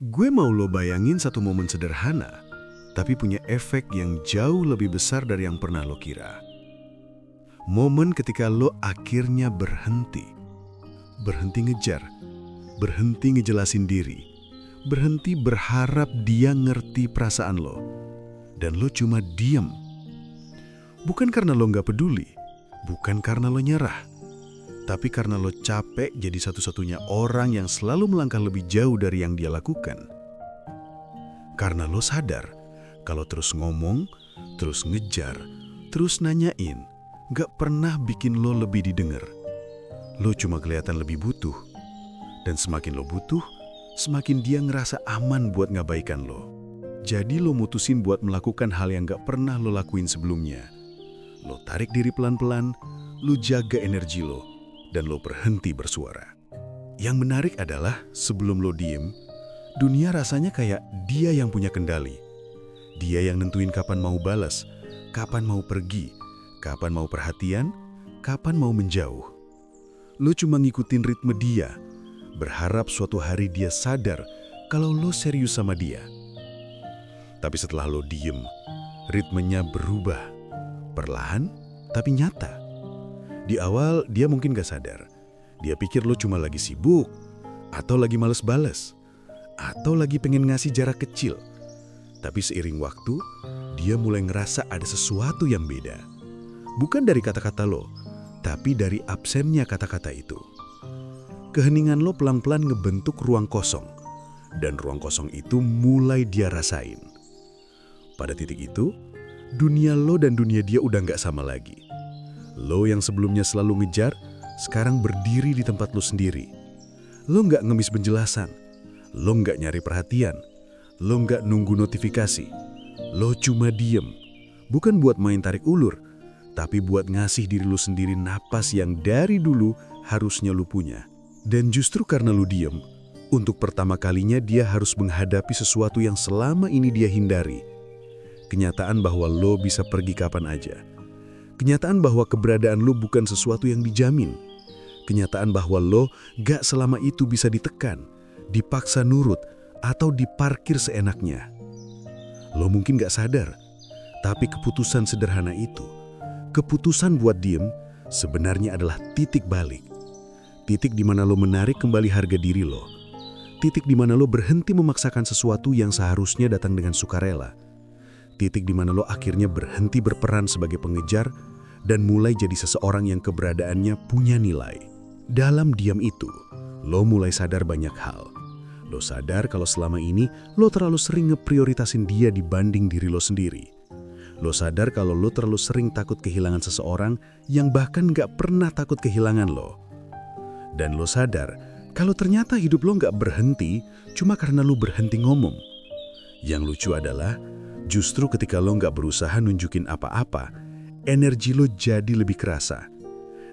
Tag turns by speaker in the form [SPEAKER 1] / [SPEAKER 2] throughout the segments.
[SPEAKER 1] Gue mau lo bayangin satu momen sederhana, tapi punya efek yang jauh lebih besar dari yang pernah lo kira. Momen ketika lo akhirnya berhenti. Berhenti ngejar, berhenti ngejelasin diri, berhenti berharap dia ngerti perasaan lo. Dan lo cuma diem. Bukan karena lo nggak peduli, bukan karena lo nyerah, tapi karena lo capek jadi satu-satunya orang yang selalu melangkah lebih jauh dari yang dia lakukan. Karena lo sadar, kalau terus ngomong, terus ngejar, terus nanyain, gak pernah bikin lo lebih didengar. Lo cuma kelihatan lebih butuh. Dan semakin lo butuh, semakin dia ngerasa aman buat ngabaikan lo. Jadi lo mutusin buat melakukan hal yang gak pernah lo lakuin sebelumnya. Lo tarik diri pelan-pelan, lo jaga energi lo, dan lo berhenti bersuara. Yang menarik adalah sebelum lo diem, dunia rasanya kayak dia yang punya kendali. Dia yang nentuin kapan mau balas, kapan mau pergi, kapan mau perhatian, kapan mau menjauh. Lo cuma ngikutin ritme dia, berharap suatu hari dia sadar kalau lo serius sama dia. Tapi setelah lo diem, ritmenya berubah, perlahan tapi nyata. Di awal dia mungkin gak sadar. Dia pikir lo cuma lagi sibuk, atau lagi males balas, atau lagi pengen ngasih jarak kecil. Tapi seiring waktu, dia mulai ngerasa ada sesuatu yang beda. Bukan dari kata-kata lo, tapi dari absennya kata-kata itu. Keheningan lo pelan-pelan ngebentuk ruang kosong, dan ruang kosong itu mulai dia rasain. Pada titik itu, dunia lo dan dunia dia udah gak sama lagi. Lo yang sebelumnya selalu ngejar, sekarang berdiri di tempat lo sendiri. Lo gak ngemis penjelasan, lo gak nyari perhatian, lo gak nunggu notifikasi. Lo cuma diem, bukan buat main tarik ulur, tapi buat ngasih diri lo sendiri napas yang dari dulu harusnya lo punya. Dan justru karena lo diem, untuk pertama kalinya dia harus menghadapi sesuatu yang selama ini dia hindari. Kenyataan bahwa lo bisa pergi kapan aja. Kenyataan bahwa keberadaan lo bukan sesuatu yang dijamin. Kenyataan bahwa lo gak selama itu bisa ditekan, dipaksa nurut, atau diparkir seenaknya. Lo mungkin gak sadar, tapi keputusan sederhana itu, keputusan buat diem, sebenarnya adalah titik balik. Titik di mana lo menarik kembali harga diri lo. Titik di mana lo berhenti memaksakan sesuatu yang seharusnya datang dengan sukarela. Titik di mana lo akhirnya berhenti berperan sebagai pengejar dan mulai jadi seseorang yang keberadaannya punya nilai. Dalam diam itu, lo mulai sadar banyak hal. Lo sadar kalau selama ini lo terlalu sering ngeprioritasin dia dibanding diri lo sendiri. Lo sadar kalau lo terlalu sering takut kehilangan seseorang yang bahkan gak pernah takut kehilangan lo. Dan lo sadar kalau ternyata hidup lo gak berhenti cuma karena lo berhenti ngomong. Yang lucu adalah, justru ketika lo gak berusaha nunjukin apa-apa, energi lo jadi lebih kerasa.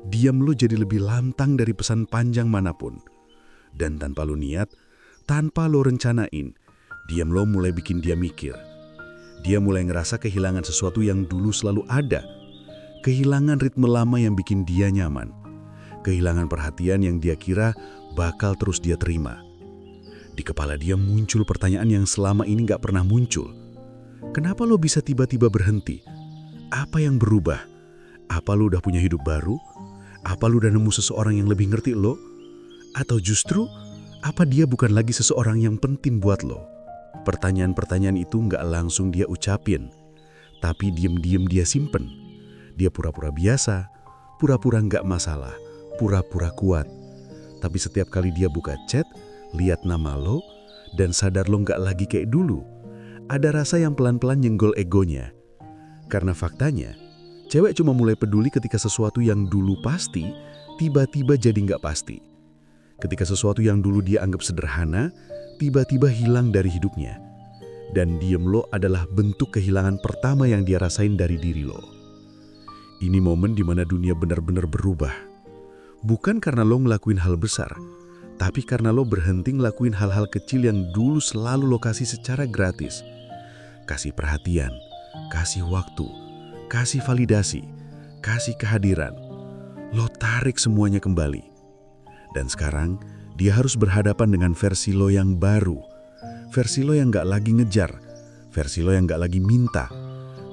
[SPEAKER 1] Diam lo jadi lebih lantang dari pesan panjang manapun. Dan tanpa lo niat, tanpa lo rencanain, diam lo mulai bikin dia mikir. Dia mulai ngerasa kehilangan sesuatu yang dulu selalu ada. Kehilangan ritme lama yang bikin dia nyaman. Kehilangan perhatian yang dia kira bakal terus dia terima. Di kepala dia muncul pertanyaan yang selama ini gak pernah muncul. Kenapa lo bisa tiba-tiba berhenti? Apa yang berubah? Apa lo udah punya hidup baru? Apa lo udah nemu seseorang yang lebih ngerti lo? Atau justru, apa dia bukan lagi seseorang yang penting buat lo? Pertanyaan-pertanyaan itu gak langsung dia ucapin, tapi diem-diem dia simpen. Dia pura-pura biasa, pura-pura gak masalah, pura-pura kuat. Tapi setiap kali dia buka chat, lihat nama lo, dan sadar lo gak lagi kayak dulu, ada rasa yang pelan-pelan nyenggol egonya. Karena faktanya, cewek cuma mulai peduli ketika sesuatu yang dulu pasti, tiba-tiba jadi gak pasti. Ketika sesuatu yang dulu dia anggap sederhana, tiba-tiba hilang dari hidupnya. Dan diem lo adalah bentuk kehilangan pertama yang dia rasain dari diri lo. Ini momen di mana dunia benar-benar berubah. Bukan karena lo ngelakuin hal besar, tapi karena lo berhenti ngelakuin hal-hal kecil yang dulu selalu lo kasih secara gratis. Kasih perhatian, kasih waktu, kasih validasi, kasih kehadiran. Lo tarik semuanya kembali. Dan sekarang, dia harus berhadapan dengan versi lo yang baru. versi lo yang nggak lagi ngejar, versi lo yang nggak lagi minta,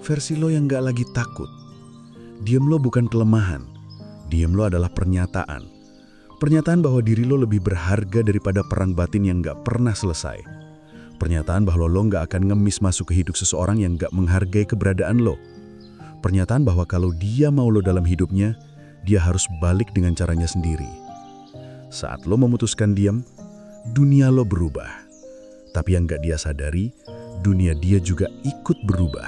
[SPEAKER 1] versi lo yang nggak lagi takut. Diam lo bukan kelemahan, diam lo adalah pernyataan. Pernyataan bahwa diri lo lebih berharga daripada perang batin yang nggak pernah selesai. Pernyataan bahwa lo nggak akan ngemis masuk ke hidup seseorang yang nggak menghargai keberadaan lo. Pernyataan bahwa kalau dia mau lo dalam hidupnya, dia harus balik dengan caranya sendiri. Saat lo memutuskan diam, dunia lo berubah. Tapi yang nggak dia sadari, dunia dia juga ikut berubah.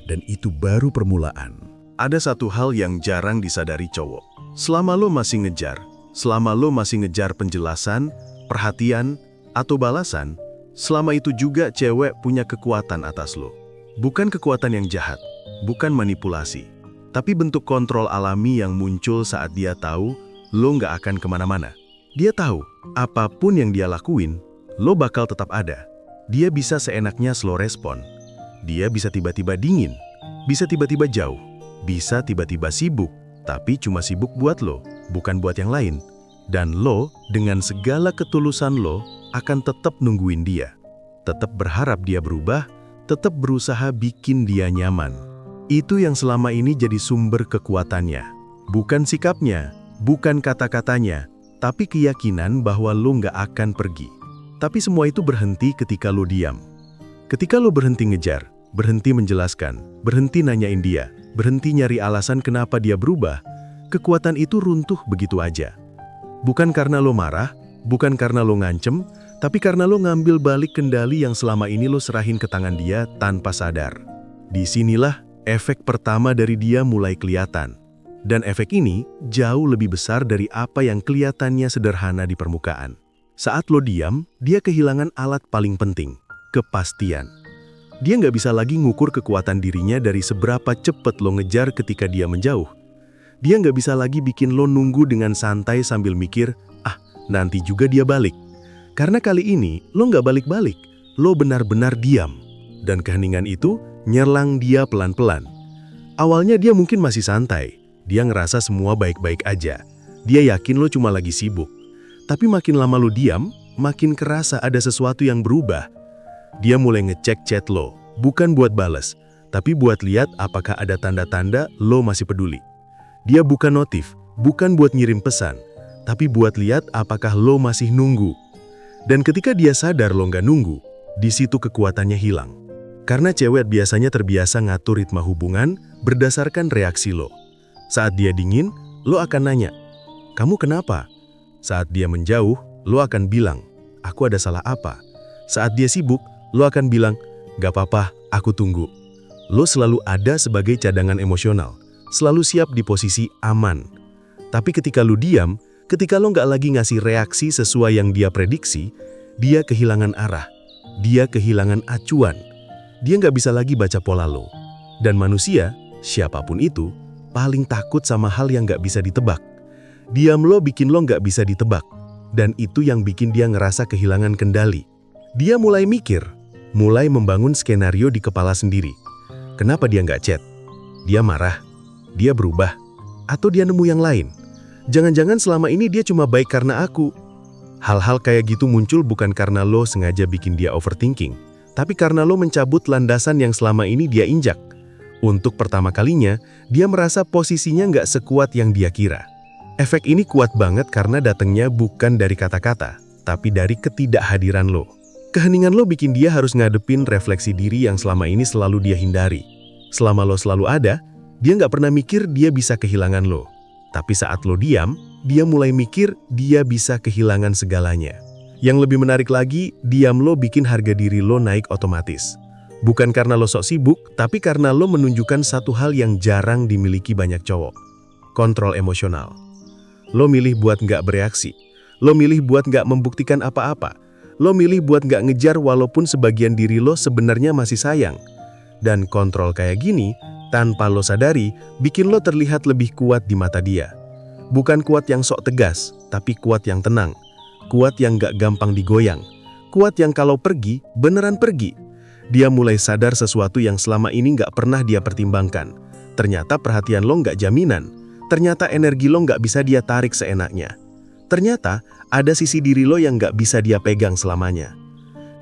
[SPEAKER 1] Dan itu baru permulaan. Ada satu hal yang jarang disadari cowok. Selama lo masih ngejar, selama lo masih ngejar penjelasan, perhatian, atau balasan, selama itu juga cewek punya kekuatan atas lo. Bukan kekuatan yang jahat, bukan manipulasi, tapi bentuk kontrol alami yang muncul saat dia tahu lo nggak akan kemana-mana. Dia tahu, apapun yang dia lakuin, lo bakal tetap ada. Dia bisa seenaknya slow respon. Dia bisa tiba-tiba dingin, bisa tiba-tiba jauh, bisa tiba-tiba sibuk, tapi cuma sibuk buat lo, bukan buat yang lain. Dan lo, dengan segala ketulusan lo, akan tetap nungguin dia. Tetap berharap dia berubah, tetap berusaha bikin dia nyaman. Itu yang selama ini jadi sumber kekuatannya. Bukan sikapnya, bukan kata-katanya, tapi keyakinan bahwa lo nggak akan pergi. Tapi semua itu berhenti ketika lo diam. Ketika lo berhenti ngejar, berhenti menjelaskan, berhenti nanyain dia, berhenti nyari alasan kenapa dia berubah, kekuatan itu runtuh begitu aja. Bukan karena lo marah, bukan karena lo ngancem, tapi karena lo ngambil balik kendali yang selama ini lo serahin ke tangan dia tanpa sadar. Disinilah efek pertama dari dia mulai kelihatan. Dan efek ini jauh lebih besar dari apa yang kelihatannya sederhana di permukaan. Saat lo diam, dia kehilangan alat paling penting, kepastian. Dia nggak bisa lagi ngukur kekuatan dirinya dari seberapa cepat lo ngejar ketika dia menjauh. Dia nggak bisa lagi bikin lo nunggu dengan santai sambil mikir, nanti juga dia balik. Karena kali ini lo nggak balik-balik, lo benar-benar diam. Dan keheningan itu nyerlang dia pelan-pelan. Awalnya dia mungkin masih santai, dia ngerasa semua baik-baik aja. Dia yakin lo cuma lagi sibuk. Tapi makin lama lo diam, makin kerasa ada sesuatu yang berubah. Dia mulai ngecek chat lo, bukan buat bales, tapi buat lihat apakah ada tanda-tanda lo masih peduli. Dia buka notif, bukan buat ngirim pesan, tapi buat lihat apakah lo masih nunggu. Dan ketika dia sadar lo nggak nunggu, di situ kekuatannya hilang. Karena cewek biasanya terbiasa ngatur ritme hubungan berdasarkan reaksi lo. Saat dia dingin, lo akan nanya, "Kamu kenapa?" Saat dia menjauh, lo akan bilang, "Aku ada salah apa?" Saat dia sibuk, lo akan bilang, "Gak apa-apa, aku tunggu." Lo selalu ada sebagai cadangan emosional, selalu siap di posisi aman. Tapi ketika lo diam, ketika lo nggak lagi ngasih reaksi sesuai yang dia prediksi, dia kehilangan arah, dia kehilangan acuan. Dia nggak bisa lagi baca pola lo. Dan manusia, siapapun itu, paling takut sama hal yang nggak bisa ditebak. Diam lo bikin lo nggak bisa ditebak, dan itu yang bikin dia ngerasa kehilangan kendali. Dia mulai mikir, mulai membangun skenario di kepala sendiri. Kenapa dia nggak chat? Dia marah? Dia berubah? Atau dia nemu yang lain? Jangan-jangan selama ini dia cuma baik karena aku. Hal-hal kayak gitu muncul bukan karena lo sengaja bikin dia overthinking, tapi karena lo mencabut landasan yang selama ini dia injak. Untuk pertama kalinya, dia merasa posisinya nggak sekuat yang dia kira. Efek ini kuat banget karena datangnya bukan dari kata-kata, tapi dari ketidakhadiran lo. Keheningan lo bikin dia harus ngadepin refleksi diri yang selama ini selalu dia hindari. Selama lo selalu ada, dia nggak pernah mikir dia bisa kehilangan lo. Tapi saat lo diam, dia mulai mikir dia bisa kehilangan segalanya. Yang lebih menarik lagi, diam lo bikin harga diri lo naik otomatis. Bukan karena lo sok sibuk, tapi karena lo menunjukkan satu hal yang jarang dimiliki banyak cowok. Kontrol emosional. Lo milih buat nggak bereaksi. Lo milih buat nggak membuktikan apa-apa. Lo milih buat nggak ngejar walaupun sebagian diri lo sebenarnya masih sayang. Dan kontrol kayak gini, tanpa lo sadari, bikin lo terlihat lebih kuat di mata dia. Bukan kuat yang sok tegas, tapi kuat yang tenang. Kuat yang nggak gampang digoyang. Kuat yang kalau pergi, beneran pergi. Dia mulai sadar sesuatu yang selama ini nggak pernah dia pertimbangkan. Ternyata perhatian lo nggak jaminan. Ternyata energi lo nggak bisa dia tarik seenaknya. Ternyata ada sisi diri lo yang nggak bisa dia pegang selamanya.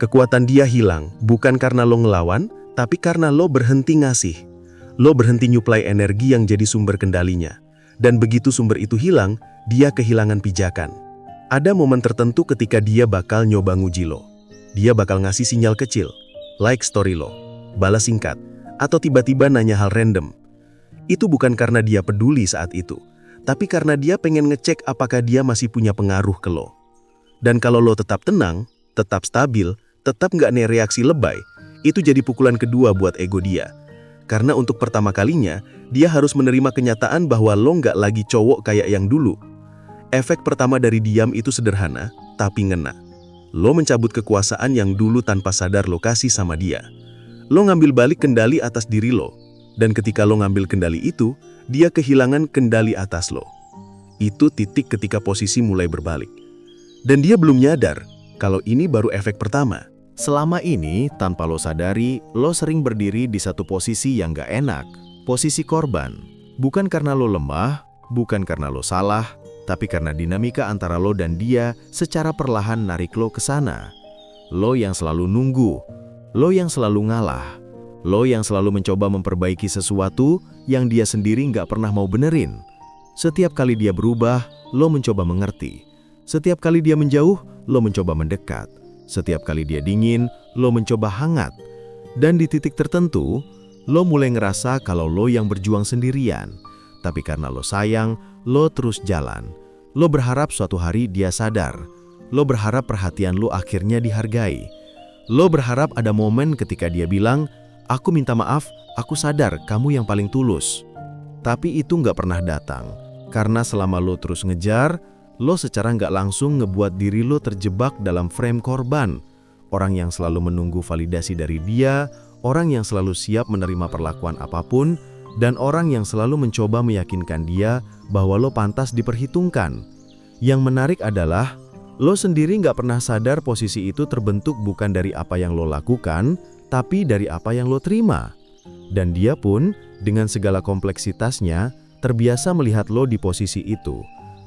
[SPEAKER 2] Kekuatan dia hilang, bukan karena lo ngelawan, tapi karena lo berhenti ngasih. Lo berhenti nyuplai energi yang jadi sumber kendalinya. Dan begitu sumber itu hilang, dia kehilangan pijakan. Ada momen tertentu ketika dia bakal nyoba nguji lo. Dia bakal ngasih sinyal kecil, like story lo, balas singkat, atau tiba-tiba nanya hal random. Itu bukan karena dia peduli saat itu, tapi karena dia pengen ngecek apakah dia masih punya pengaruh ke lo. Dan kalau lo tetap tenang, tetap stabil, tetap nggak reaksi lebay, itu jadi pukulan kedua buat ego dia. Karena untuk pertama kalinya, dia harus menerima kenyataan bahwa lo nggak lagi cowok kayak yang dulu. Efek pertama dari diam itu sederhana, tapi ngena. Lo mencabut kekuasaan yang dulu tanpa sadar lo kasih sama dia. Lo ngambil balik kendali atas diri lo. Dan ketika lo ngambil kendali itu, dia kehilangan kendali atas lo. Itu titik ketika posisi mulai berbalik. Dan dia belum nyadar kalau ini baru efek pertama.
[SPEAKER 3] Selama ini, tanpa lo sadari, lo sering berdiri di satu posisi yang gak enak. Posisi korban. Bukan karena lo lemah, bukan karena lo salah, tapi karena dinamika antara lo dan dia secara perlahan narik lo ke sana. Lo yang selalu nunggu, lo yang selalu ngalah, lo yang selalu mencoba memperbaiki sesuatu yang dia sendiri nggak pernah mau benerin. Setiap kali dia berubah, lo mencoba mengerti. Setiap kali dia menjauh, lo mencoba mendekat. Setiap kali dia dingin, lo mencoba hangat. Dan di titik tertentu, lo mulai ngerasa kalau lo yang berjuang sendirian. Tapi karena lo sayang, lo terus jalan. Lo berharap suatu hari dia sadar. Lo berharap perhatian lo akhirnya dihargai. Lo berharap ada momen ketika dia bilang, "Aku minta maaf, aku sadar kamu yang paling tulus." Tapi itu nggak pernah datang. Karena selama lo terus ngejar, lo secara nggak langsung ngebuat diri lo terjebak dalam frame korban. Orang yang selalu menunggu validasi dari dia, orang yang selalu siap menerima perlakuan apapun, dan orang yang selalu mencoba meyakinkan dia bahwa lo pantas diperhitungkan. Yang menarik adalah, lo sendiri nggak pernah sadar posisi itu terbentuk bukan dari apa yang lo lakukan, tapi dari apa yang lo terima. Dan dia pun, dengan segala kompleksitasnya, terbiasa melihat lo di posisi itu.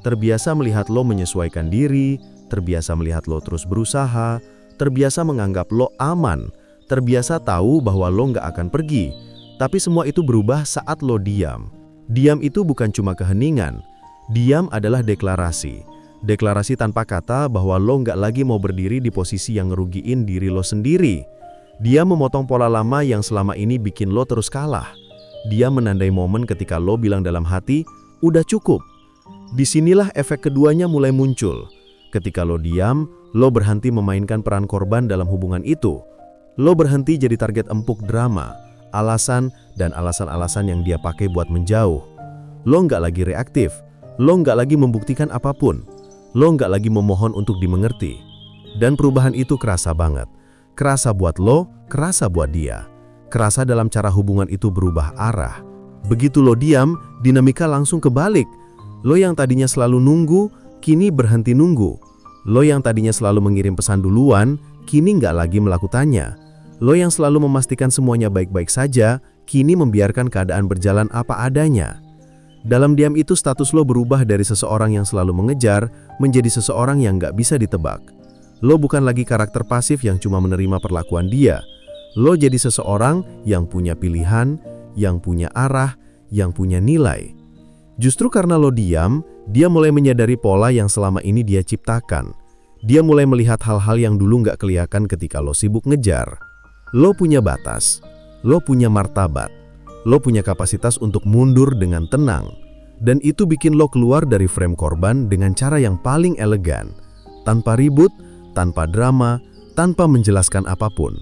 [SPEAKER 3] Terbiasa melihat lo menyesuaikan diri, terbiasa melihat lo terus berusaha, terbiasa menganggap lo aman, terbiasa tahu bahwa lo nggak akan pergi. Tapi semua itu berubah saat lo diam. Diam itu bukan cuma keheningan. Diam adalah deklarasi. Deklarasi tanpa kata bahwa lo nggak lagi mau berdiri di posisi yang ngerugiin diri lo sendiri. Dia memotong pola lama yang selama ini bikin lo terus kalah. Dia menandai momen ketika lo bilang dalam hati, "Udah cukup." Disinilah efek keduanya mulai muncul. Ketika lo diam, lo berhenti memainkan peran korban dalam hubungan itu. Lo berhenti jadi target empuk drama, alasan dan alasan-alasan yang dia pakai buat menjauh. Lo nggak lagi reaktif, lo nggak lagi membuktikan apapun, lo nggak lagi memohon untuk dimengerti. Dan perubahan itu kerasa banget. Kerasa buat lo, kerasa buat dia. Kerasa dalam cara hubungan itu berubah arah. Begitu lo diam, dinamika langsung kebalik. Lo yang tadinya selalu nunggu, kini berhenti nunggu. Lo yang tadinya selalu mengirim pesan duluan, kini nggak lagi melakukannya. Lo yang selalu memastikan semuanya baik-baik saja, kini membiarkan keadaan berjalan apa adanya. Dalam diam itu status lo berubah dari seseorang yang selalu mengejar, menjadi seseorang yang nggak bisa ditebak. Lo bukan lagi karakter pasif yang cuma menerima perlakuan dia. Lo jadi seseorang yang punya pilihan, yang punya arah, yang punya nilai. Justru karena lo diam, dia mulai menyadari pola yang selama ini dia ciptakan. Dia mulai melihat hal-hal yang dulu nggak kelihatan ketika lo sibuk ngejar. Lo punya batas, lo punya martabat, lo punya kapasitas untuk mundur dengan tenang. Dan itu bikin lo keluar dari frame korban dengan cara yang paling elegan. Tanpa ribut, tanpa drama, tanpa menjelaskan apapun.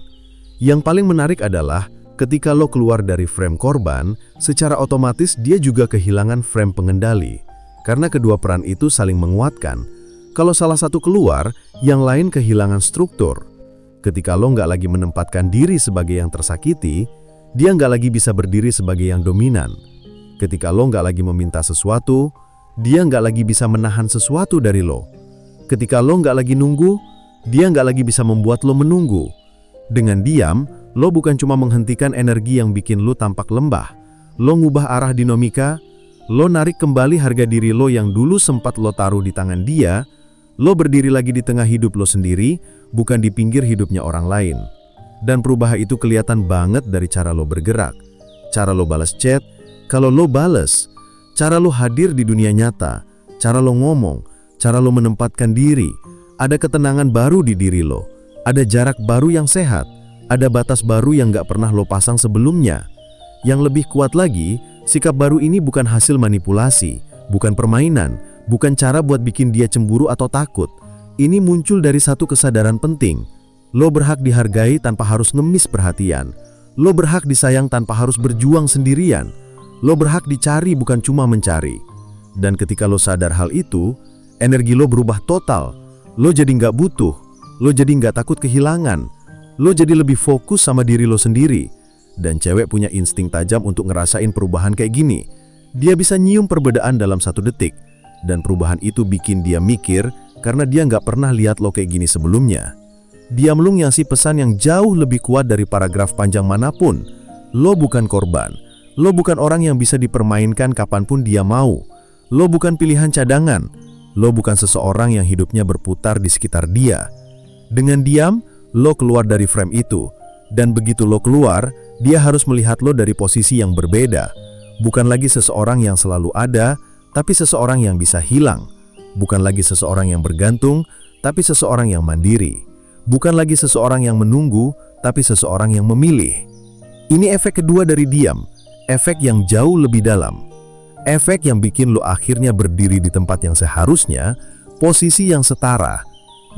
[SPEAKER 3] Yang paling menarik adalah ketika lo keluar dari frame korban, secara otomatis dia juga kehilangan frame pengendali. Karena kedua peran itu saling menguatkan. Kalau salah satu keluar, yang lain kehilangan struktur. Ketika lo nggak lagi menempatkan diri sebagai yang tersakiti, dia nggak lagi bisa berdiri sebagai yang dominan. Ketika lo nggak lagi meminta sesuatu, dia nggak lagi bisa menahan sesuatu dari lo. Ketika lo nggak lagi nunggu, dia nggak lagi bisa membuat lo menunggu. Dengan diam, lo bukan cuma menghentikan energi yang bikin lo tampak lembah. Lo ngubah arah dinamika, lo narik kembali harga diri lo yang dulu sempat lo taruh di tangan dia. Lo berdiri lagi di tengah hidup lo sendiri,
[SPEAKER 2] bukan di pinggir hidupnya orang lain. Dan perubahan itu kelihatan banget dari cara lo bergerak, cara lo balas chat, kalau lo bales, cara lo hadir di dunia nyata, cara lo ngomong, cara lo menempatkan diri. Ada ketenangan baru di diri lo, ada jarak baru yang sehat, ada batas baru yang gak pernah lo pasang sebelumnya. Yang lebih kuat lagi, sikap baru ini bukan hasil manipulasi, bukan permainan, bukan cara buat bikin dia cemburu atau takut. Ini muncul dari satu kesadaran penting. Lo berhak dihargai tanpa harus ngemis perhatian. Lo berhak disayang tanpa harus berjuang sendirian. Lo berhak dicari bukan cuma mencari. Dan ketika lo sadar hal itu, energi lo berubah total. Lo jadi nggak butuh. Lo jadi nggak takut kehilangan. Lo jadi lebih fokus sama diri lo sendiri. Dan cewek punya insting tajam untuk ngerasain perubahan kayak gini. Dia bisa nyium perbedaan dalam 1 detik. Dan perubahan itu bikin dia mikir karena dia nggak pernah lihat lo kayak gini sebelumnya. Dia ngasih pesan yang jauh lebih kuat dari paragraf panjang manapun. Lo bukan korban. Lo bukan orang yang bisa dipermainkan kapanpun dia mau. Lo bukan pilihan cadangan. Lo bukan seseorang yang hidupnya berputar di sekitar dia. Dengan diam, lo keluar dari frame itu. Dan begitu lo keluar, dia harus melihat lo dari posisi yang berbeda. Bukan lagi seseorang yang selalu ada, tapi seseorang yang bisa hilang. Bukan lagi seseorang yang bergantung, tapi seseorang yang mandiri. Bukan lagi seseorang yang menunggu, tapi seseorang yang memilih. Ini efek kedua dari diam, efek yang jauh lebih dalam. Efek yang bikin lo akhirnya berdiri di tempat yang seharusnya, posisi yang setara,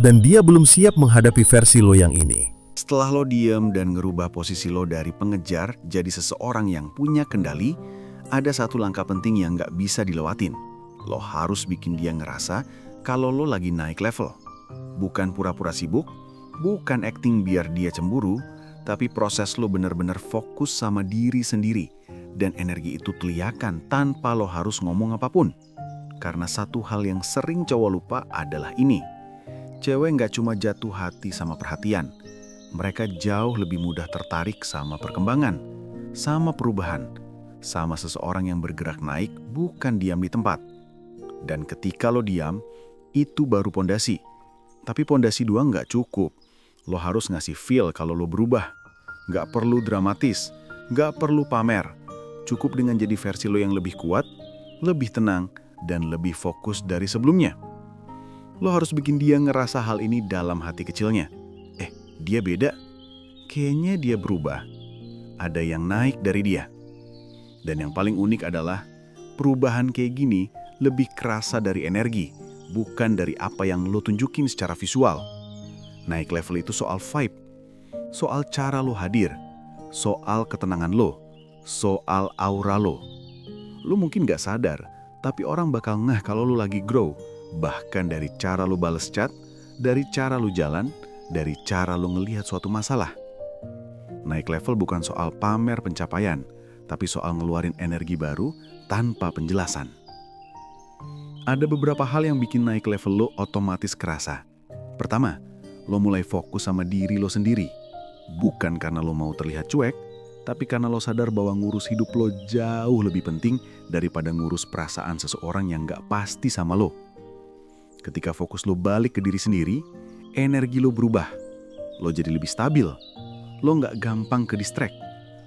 [SPEAKER 2] dan dia belum siap menghadapi versi lo yang ini.
[SPEAKER 1] Setelah lo diem dan ngerubah posisi lo dari pengejar jadi seseorang yang punya kendali, ada satu langkah penting yang nggak bisa dilewatin. Lo harus bikin dia ngerasa kalau lo lagi naik level. Bukan pura-pura sibuk, bukan acting biar dia cemburu, tapi proses lo benar-benar fokus sama diri sendiri. Dan energi itu kelihatan tanpa lo harus ngomong apapun. Karena satu hal yang sering cowok lupa adalah ini. Cewek nggak cuma jatuh hati sama perhatian. Mereka jauh lebih mudah tertarik sama perkembangan, sama perubahan, sama seseorang yang bergerak naik, bukan diam di tempat. Dan ketika lo diam, itu baru pondasi. Tapi pondasi doang nggak cukup. Lo harus ngasih feel kalau lo berubah. Nggak perlu dramatis, nggak perlu pamer. Cukup dengan jadi versi lo yang lebih kuat, lebih tenang, dan lebih fokus dari sebelumnya. Lo harus bikin dia ngerasa hal ini dalam hati kecilnya. Dia beda. Kayaknya dia berubah. Ada yang naik dari dia. Dan yang paling unik adalah perubahan kayak gini lebih kerasa dari energi, bukan dari apa yang lo tunjukin secara visual. Naik level itu soal vibe, soal cara lo hadir, soal ketenangan lo, soal aura lo. Lo mungkin gak sadar, tapi orang bakal ngeh kalau lo lagi grow, bahkan dari cara lo bales chat, dari cara lo jalan, dari cara lo ngelihat suatu masalah. Naik level bukan soal pamer pencapaian, tapi soal ngeluarin energi baru tanpa penjelasan. Ada beberapa hal yang bikin naik level lo otomatis kerasa. Pertama, lo mulai fokus sama diri lo sendiri. Bukan karena lo mau terlihat cuek, tapi karena lo sadar bahwa ngurus hidup lo jauh lebih penting daripada ngurus perasaan seseorang yang gak pasti sama lo. Ketika fokus lo balik ke diri sendiri, energi lo berubah. Lo jadi lebih stabil. Lo gak gampang ke distract.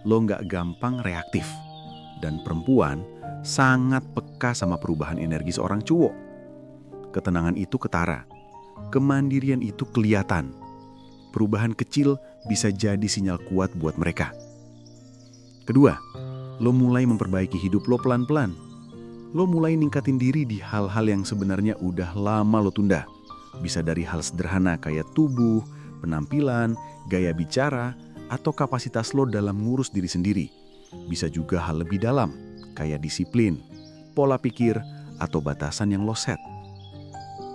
[SPEAKER 1] Lo gak gampang reaktif. Dan perempuan sangat peka sama perubahan energi seorang cowok. Ketenangan itu ketara. Kemandirian itu kelihatan. Perubahan kecil bisa jadi sinyal kuat buat mereka. Kedua, lo mulai memperbaiki hidup lo pelan-pelan. Lo mulai ningkatin diri di hal-hal yang sebenarnya udah lama lo tunda. Bisa dari hal sederhana kayak tubuh, penampilan, gaya bicara, atau kapasitas lo dalam ngurus diri sendiri. Bisa juga hal lebih dalam, kayak disiplin, pola pikir, atau batasan yang lo set.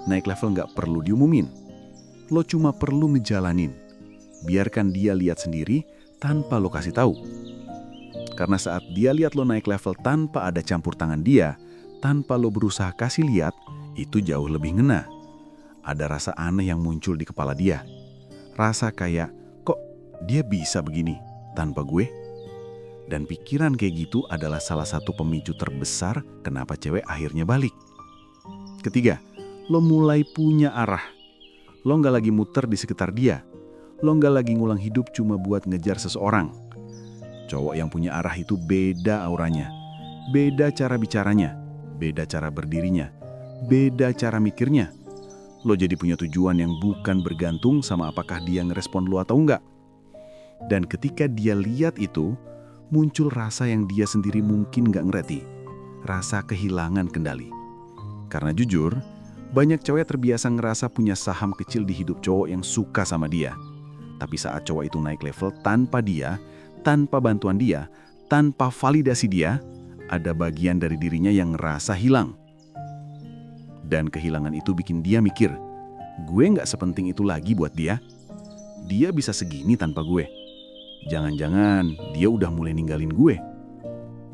[SPEAKER 1] Naik level nggak perlu diumumin. Lo cuma perlu ngejalanin. Biarkan dia lihat sendiri tanpa lo kasih tahu. Karena saat dia lihat lo naik level tanpa ada campur tangan dia, tanpa lo berusaha kasih lihat, itu jauh lebih ngena. Ada rasa aneh yang muncul di kepala dia. Rasa kayak, kok dia bisa begini tanpa gue? Dan pikiran kayak gitu adalah salah satu pemicu terbesar kenapa cewek akhirnya balik. Ketiga, lo mulai punya arah. Lo nggak lagi muter di sekitar dia. Lo nggak lagi ngulang hidup cuma buat ngejar seseorang. Cowok yang punya arah itu beda auranya, beda cara bicaranya, beda cara berdirinya, beda cara mikirnya. Lo jadi punya tujuan yang bukan bergantung sama apakah dia ngerespon lo atau enggak. Dan ketika dia lihat itu, muncul rasa yang dia sendiri mungkin nggak ngerti. Rasa kehilangan kendali. Karena jujur, banyak cewek terbiasa ngerasa punya saham kecil di hidup cowok yang suka sama dia. Tapi saat cowok itu naik level tanpa dia, tanpa bantuan dia, tanpa validasi dia, ada bagian dari dirinya yang ngerasa hilang. Dan kehilangan itu bikin dia mikir, gue nggak sepenting itu lagi buat dia. Dia bisa segini tanpa gue. Jangan-jangan dia udah mulai ninggalin gue.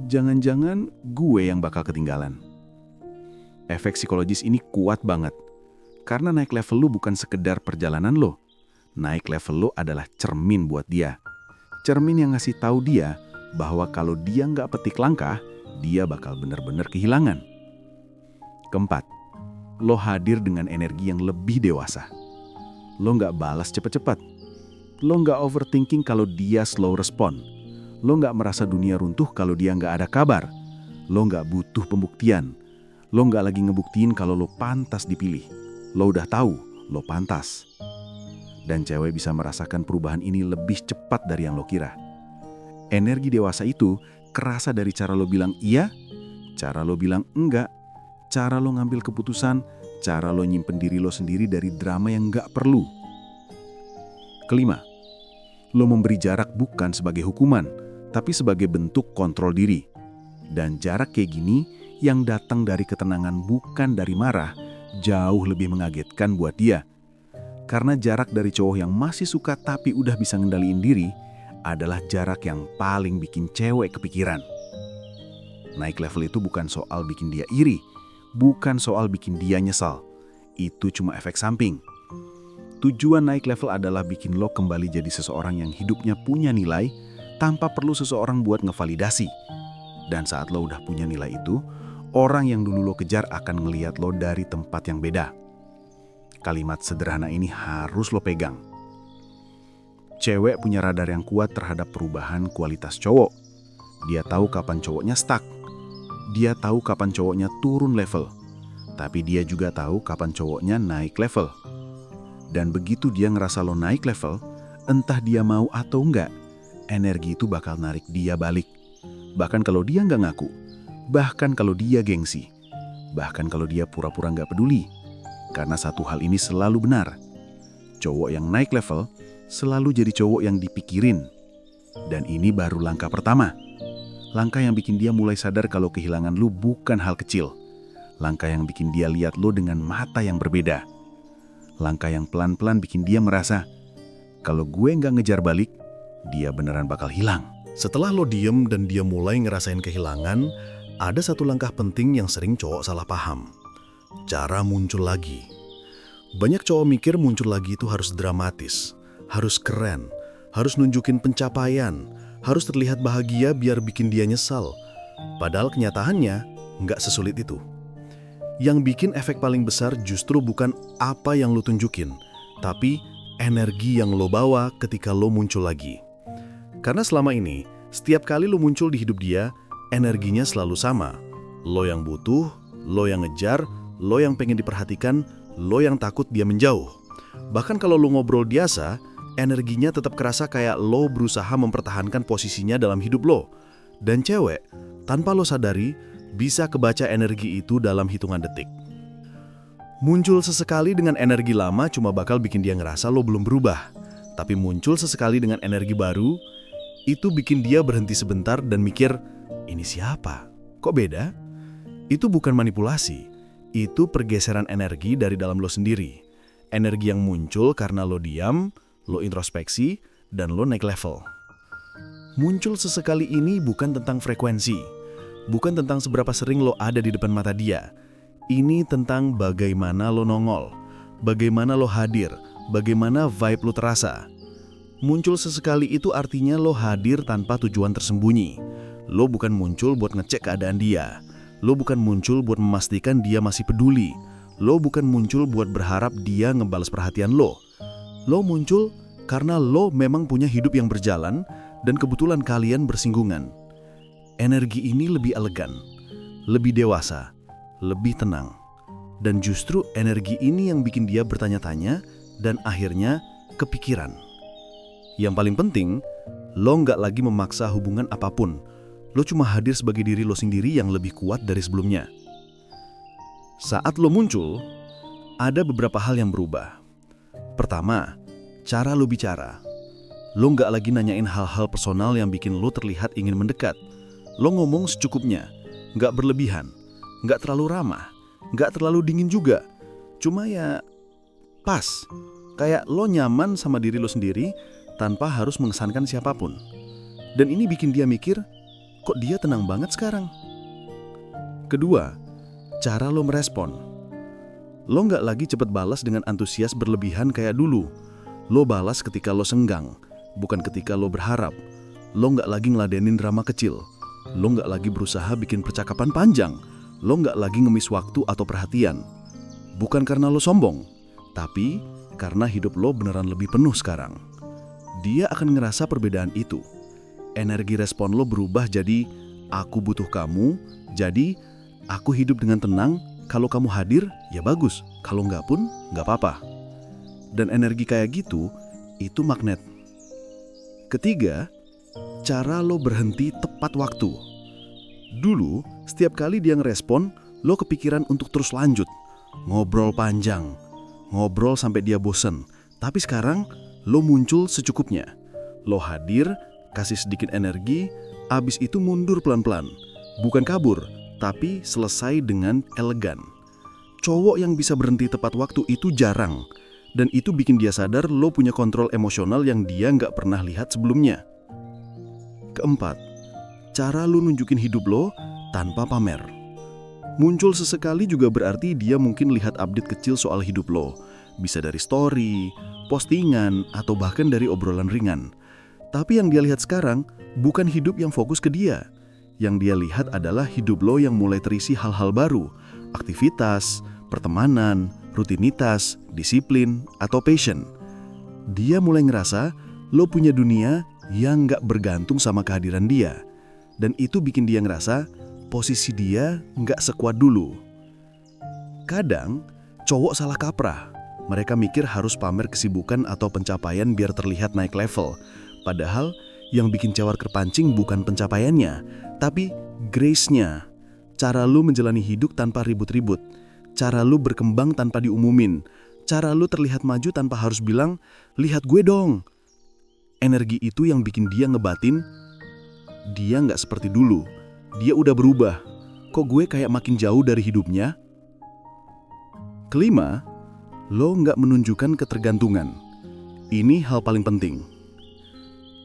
[SPEAKER 1] Jangan-jangan gue yang bakal ketinggalan. Efek psikologis ini kuat banget. Karena naik level lu bukan sekedar perjalanan lo. Naik level lo adalah cermin buat dia. Cermin yang ngasih tahu dia bahwa kalau dia nggak petik langkah, dia bakal benar-benar kehilangan. Keempat, lo hadir dengan energi yang lebih dewasa. Lo nggak balas cepet-cepet. Lo nggak overthinking kalau dia slow respon. Lo nggak merasa dunia runtuh kalau dia nggak ada kabar. Lo nggak butuh pembuktian. Lo nggak lagi ngebuktiin kalau lo pantas dipilih. Lo udah tahu, lo pantas. Dan cewek bisa merasakan perubahan ini lebih cepat dari yang lo kira. Energi dewasa itu kerasa dari cara lo bilang iya, cara lo bilang enggak, cara lo ngambil keputusan, cara lo nyimpen diri lo sendiri dari drama yang nggak perlu. Kelima, lo memberi jarak bukan sebagai hukuman, tapi sebagai bentuk kontrol diri. Dan jarak kayak gini yang datang dari ketenangan bukan dari marah, jauh lebih mengagetkan buat dia. Karena jarak dari cowok yang masih suka tapi udah bisa ngendaliin diri adalah jarak yang paling bikin cewek kepikiran. Naik level itu bukan soal bikin dia iri, bukan soal bikin dia nyesal. Itu cuma efek samping. Tujuan naik level adalah bikin lo kembali jadi seseorang yang hidupnya punya nilai tanpa perlu seseorang buat ngevalidasi. Dan saat lo udah punya nilai itu, orang yang dulu lo kejar akan ngelihat lo dari tempat yang beda. Kalimat sederhana ini harus lo pegang. Cewek punya radar yang kuat terhadap perubahan kualitas cowok. Dia tahu kapan cowoknya stuck. Dia tahu kapan cowoknya turun level. Tapi dia juga tahu kapan cowoknya naik level. Dan begitu dia ngerasa lo naik level, entah dia mau atau enggak, energi itu bakal narik dia balik. Bahkan kalau dia nggak ngaku. Bahkan kalau dia gengsi. Bahkan kalau dia pura-pura nggak peduli. Karena satu hal ini selalu benar. Cowok yang naik level selalu jadi cowok yang dipikirin. Dan ini baru langkah pertama. Langkah yang bikin dia mulai sadar kalau kehilangan lu bukan hal kecil. Langkah yang bikin dia lihat lu dengan mata yang berbeda. Langkah yang pelan-pelan bikin dia merasa, kalau gue nggak ngejar balik, dia beneran bakal hilang.
[SPEAKER 4] Setelah lo diem dan dia mulai ngerasain kehilangan, ada satu langkah penting yang sering cowok salah paham. Cara muncul lagi. Banyak cowok mikir muncul lagi itu harus dramatis, harus keren, harus nunjukin pencapaian, harus terlihat bahagia biar bikin dia nyesal. Padahal kenyataannya nggak sesulit itu. Yang bikin efek paling besar justru bukan apa yang lo tunjukin, tapi energi yang lo bawa ketika lo muncul lagi. Karena selama ini, setiap kali lo muncul di hidup dia, energinya selalu sama. Lo yang butuh, lo yang ngejar, lo yang pengen diperhatikan, lo yang takut dia menjauh. Bahkan kalau lo ngobrol biasa, energinya tetap kerasa kayak lo berusaha mempertahankan posisinya dalam hidup lo. Dan cewek, tanpa lo sadari, bisa kebaca energi itu dalam hitungan detik. Muncul sesekali dengan energi lama cuma bakal bikin dia ngerasa lo belum berubah. Tapi muncul sesekali dengan energi baru, itu bikin dia berhenti sebentar dan mikir, ini siapa? Kok beda? Itu bukan manipulasi. Itu pergeseran energi dari dalam lo sendiri. Energi yang muncul karena lo diam, lo introspeksi, dan lo naik level. Muncul sesekali ini bukan tentang frekuensi. Bukan tentang seberapa sering lo ada di depan mata dia. Ini tentang bagaimana lo nongol. Bagaimana lo hadir. Bagaimana vibe lo terasa. Muncul sesekali itu artinya lo hadir tanpa tujuan tersembunyi. Lo bukan muncul buat ngecek keadaan dia. Lo bukan muncul buat memastikan dia masih peduli. Lo bukan muncul buat berharap dia ngebalas perhatian lo. Lo muncul karena lo memang punya hidup yang berjalan dan kebetulan kalian bersinggungan. Energi ini lebih elegan, lebih dewasa, lebih tenang. Dan justru energi ini yang bikin dia bertanya-tanya dan akhirnya kepikiran. Yang paling penting, lo nggak lagi memaksa hubungan apapun. Lo cuma hadir sebagai diri lo sendiri yang lebih kuat dari sebelumnya. Saat lo muncul, ada beberapa hal yang berubah. Pertama, cara lo bicara. Lo nggak lagi nanyain hal-hal personal yang bikin lo terlihat ingin mendekat. Lo ngomong secukupnya, nggak berlebihan, nggak terlalu ramah, nggak terlalu dingin juga. Cuma ya pas, kayak lo nyaman sama diri lo sendiri tanpa harus mengesankan siapapun. Dan ini bikin dia mikir, kok dia tenang banget sekarang? Kedua, cara lo merespon. Lo nggak lagi cepet balas dengan antusias berlebihan kayak dulu. Lo balas ketika lo senggang, bukan ketika lo berharap. Lo nggak lagi ngeladenin drama kecil. Lo nggak lagi berusaha bikin percakapan panjang. Lo nggak lagi ngemis waktu atau perhatian. Bukan karena lo sombong, tapi karena hidup lo beneran lebih penuh sekarang. Dia akan ngerasa perbedaan itu. Energi respon lo berubah jadi, aku butuh kamu, jadi aku hidup dengan tenang. Kalau kamu hadir, ya bagus. Kalau nggak pun, nggak apa-apa. Dan energi kayak gitu, itu magnet. Ketiga, cara lo berhenti tepat waktu. Dulu, setiap kali dia ngerespon, lo kepikiran untuk terus lanjut. Ngobrol panjang, ngobrol sampai dia bosen. Tapi sekarang, lo muncul secukupnya. Lo hadir, kasih sedikit energi, abis itu mundur pelan-pelan. Bukan kabur, tapi selesai dengan elegan. Cowok yang bisa berhenti tepat waktu itu jarang. Dan itu bikin dia sadar lo punya kontrol emosional yang dia nggak pernah lihat sebelumnya. Keempat, cara lo nunjukin hidup lo tanpa pamer. Muncul sesekali juga berarti dia mungkin lihat update kecil soal hidup lo. Bisa dari story, postingan, atau bahkan dari obrolan ringan. Tapi yang dia lihat sekarang bukan hidup yang fokus ke dia. Yang dia lihat adalah hidup lo yang mulai terisi hal-hal baru, aktivitas, pertemanan, rutinitas, disiplin, atau passion. Dia mulai ngerasa lo punya dunia yang nggak bergantung sama kehadiran dia. Dan itu bikin dia ngerasa posisi dia nggak sekuat dulu. Kadang, cowok salah kaprah. Mereka mikir harus pamer kesibukan atau pencapaian biar terlihat naik level. Padahal, yang bikin cewek terpancing bukan pencapaiannya, tapi grace-nya. Cara lu menjalani hidup tanpa ribut-ribut. Cara lu berkembang tanpa diumumin. Cara lu terlihat maju tanpa harus bilang, lihat gue dong. Energi itu yang bikin dia ngebatin, dia nggak seperti dulu. Dia udah berubah. Kok gue kayak makin jauh dari hidupnya? Kelima, lo nggak menunjukkan ketergantungan. Ini hal paling penting.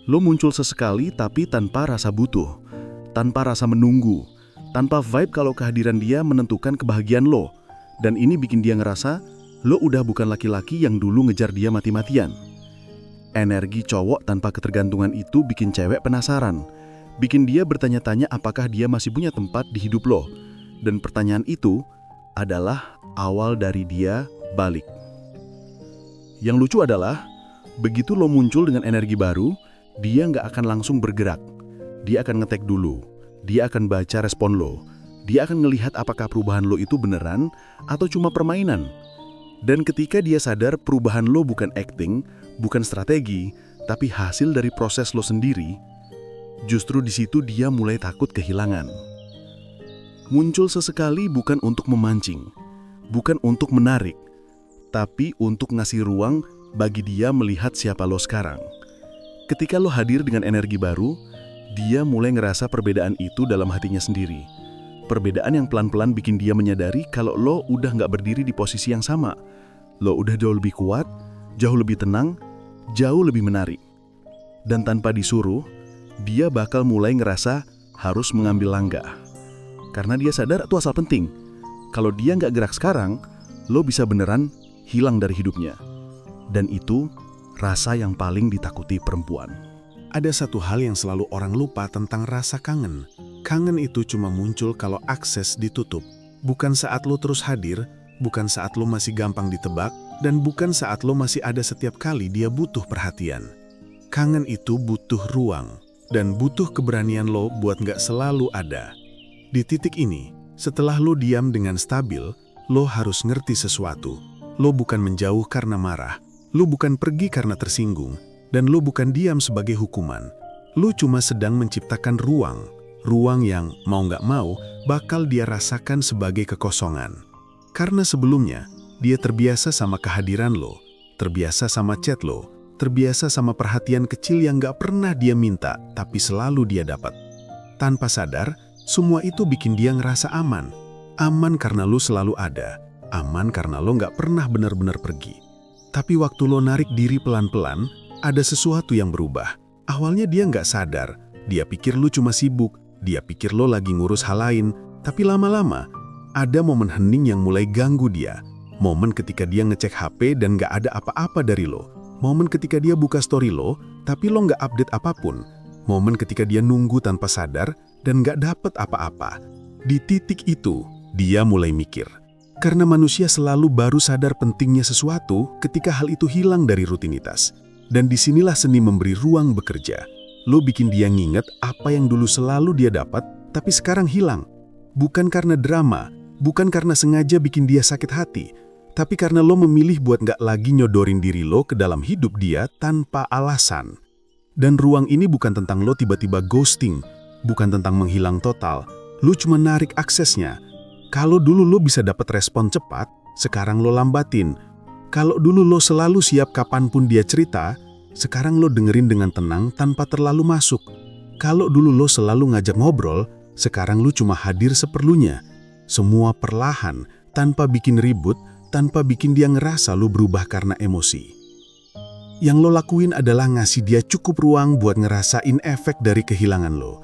[SPEAKER 4] Lo muncul sesekali tapi tanpa rasa butuh, tanpa rasa menunggu, tanpa vibe kalau kehadiran dia menentukan kebahagiaan lo. Dan ini bikin dia ngerasa, lo udah bukan laki-laki yang dulu ngejar dia mati-matian. Energi cowok tanpa ketergantungan itu bikin cewek penasaran. Bikin dia bertanya-tanya apakah dia masih punya tempat di hidup lo. Dan pertanyaan itu adalah awal dari dia balik. Yang lucu adalah, begitu lo muncul dengan energi baru, dia nggak akan langsung bergerak. Dia akan ngetek dulu. Dia akan baca respon lo. Dia akan ngelihat apakah perubahan lo itu beneran atau cuma permainan. Dan ketika dia sadar perubahan lo bukan acting, bukan strategi, tapi hasil dari proses lo sendiri, justru di situ dia mulai takut kehilangan. Muncul sesekali bukan untuk memancing, bukan untuk menarik, tapi untuk ngasih ruang bagi dia melihat siapa lo sekarang. Ketika lo hadir dengan energi baru, dia mulai ngerasa perbedaan itu dalam hatinya sendiri. Perbedaan yang pelan-pelan bikin dia menyadari kalau lo udah nggak berdiri di posisi yang sama. Lo udah jauh lebih kuat, jauh lebih tenang, jauh lebih menarik. Dan tanpa disuruh, dia bakal mulai ngerasa harus mengambil langkah. Karena dia sadar itu asal penting. Kalau dia nggak gerak sekarang, lo bisa beneran hilang dari hidupnya. Dan itu rasa yang paling ditakuti perempuan.
[SPEAKER 1] Ada satu hal yang selalu orang lupa tentang rasa kangen. Kangen itu cuma muncul kalau akses ditutup. Bukan saat lo terus hadir, bukan saat lo masih gampang ditebak, dan bukan saat lo masih ada setiap kali dia butuh perhatian. Kangen itu butuh ruang, dan butuh keberanian lo buat nggak selalu ada. Di titik ini, setelah lo diam dengan stabil, lo harus ngerti sesuatu. Lo bukan menjauh karena marah, lo bukan pergi karena tersinggung, dan lo bukan diam sebagai hukuman. Lo cuma sedang menciptakan ruang yang mau nggak mau bakal dia rasakan sebagai kekosongan. Karena sebelumnya, dia terbiasa sama kehadiran lo, terbiasa sama chat lo, terbiasa sama perhatian kecil yang nggak pernah dia minta, tapi selalu dia dapat. Tanpa sadar, semua itu bikin dia ngerasa aman. Aman karena lo selalu ada, aman karena lo nggak pernah benar-benar pergi. Tapi waktu lo narik diri pelan-pelan, ada sesuatu yang berubah. Awalnya dia nggak sadar, dia pikir lo cuma sibuk, dia pikir lo lagi ngurus hal lain, tapi lama-lama, ada momen hening yang mulai ganggu dia. Momen ketika dia ngecek HP dan nggak ada apa-apa dari lo. Momen ketika dia buka story lo, tapi lo nggak update apapun. Momen ketika dia nunggu tanpa sadar dan nggak dapet apa-apa. Di titik itu, dia mulai mikir. Karena manusia selalu baru sadar pentingnya sesuatu ketika hal itu hilang dari rutinitas. Dan disinilah seni memberi ruang bekerja. Lo bikin dia nginget apa yang dulu selalu dia dapat, tapi sekarang hilang. Bukan karena drama, bukan karena sengaja bikin dia sakit hati, tapi karena lo memilih buat nggak lagi nyodorin diri lo ke dalam hidup dia tanpa alasan. Dan ruang ini bukan tentang lo tiba-tiba ghosting, bukan tentang menghilang total, lo cuma narik aksesnya. Kalau dulu lo bisa dapat respon cepat, sekarang lo lambatin. Kalau dulu lo selalu siap kapanpun dia cerita, sekarang lo dengerin dengan tenang tanpa terlalu masuk. Kalau dulu lo selalu ngajak ngobrol, sekarang lo cuma hadir seperlunya. Semua perlahan, tanpa bikin ribut, tanpa bikin dia ngerasa lo berubah karena emosi. Yang lo lakuin adalah ngasih dia cukup ruang buat ngerasain efek dari kehilangan lo.